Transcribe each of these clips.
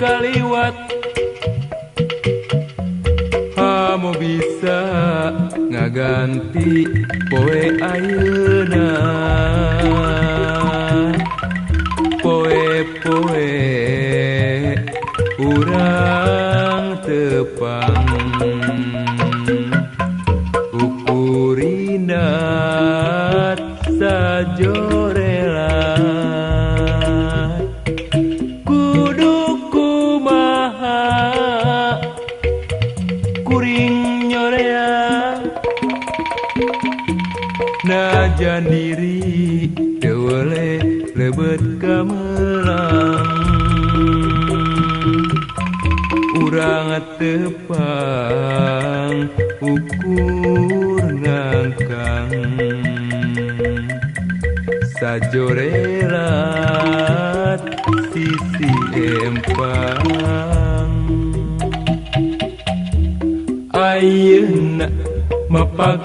kaliwat kamu bisa ngaganti poe ayeuna poe-poe urang tepang ukurinat sajorela kudu kumaha kuring nyorea najan diri dewele lebet gamelang urang tepang ukur ngangkang sajorelat sisi empang ayeuna mapak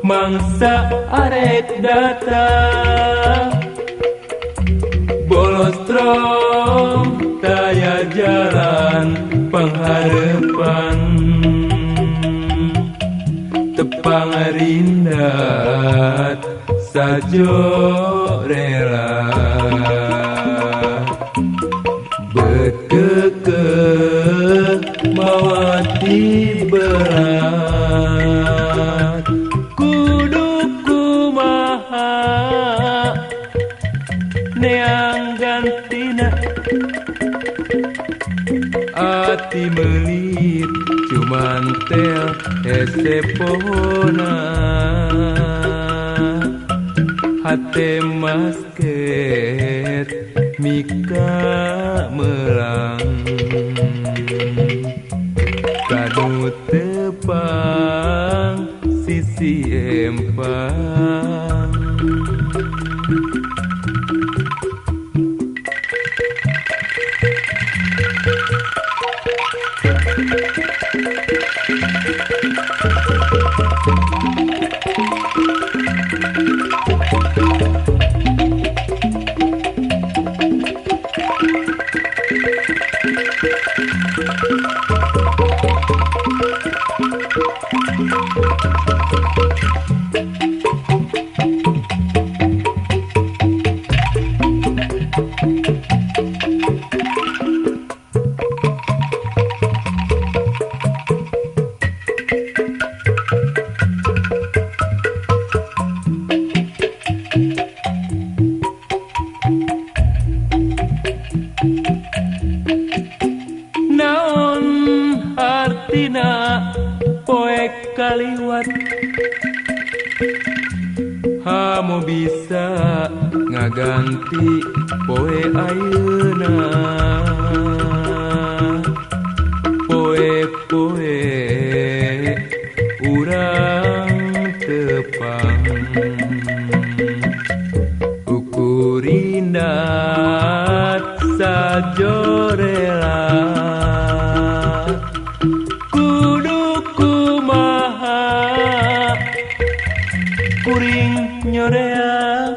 mangsa arek datang bolos strong daya jalan pengharapan tepang rindat sajo rela bekeke mawati berat kudu kumaha neang gantina ati melit cuman tel hese pohona hate masket mika melang kanu tepang sisi empang poe kaliwat kamu bisa ngaganti poe ayeuna poe-poe urang tepang ukurindat sajorela kuring nyorea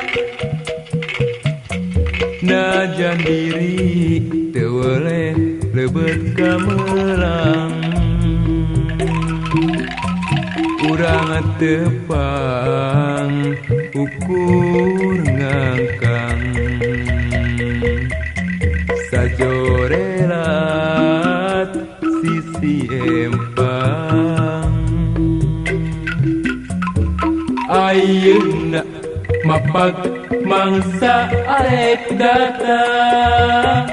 najan diri tewele lebet gamelang urang tepang ukur ngangkang sajorelat sisi empang ayeuna mapak mangsa arek datang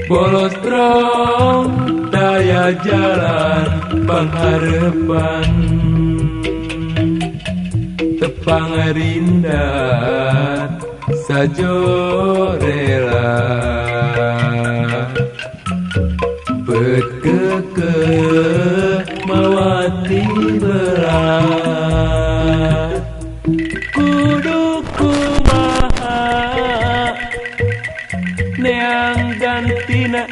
bolos strong daya jalan pengharapan tepang rindat sajorela bekeke mawati berat kudu kumaha neang gantina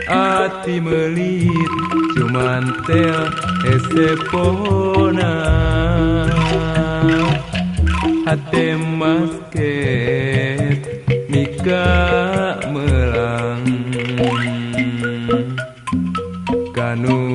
ati melit cuman tel hese pohona hate masket mika Kanu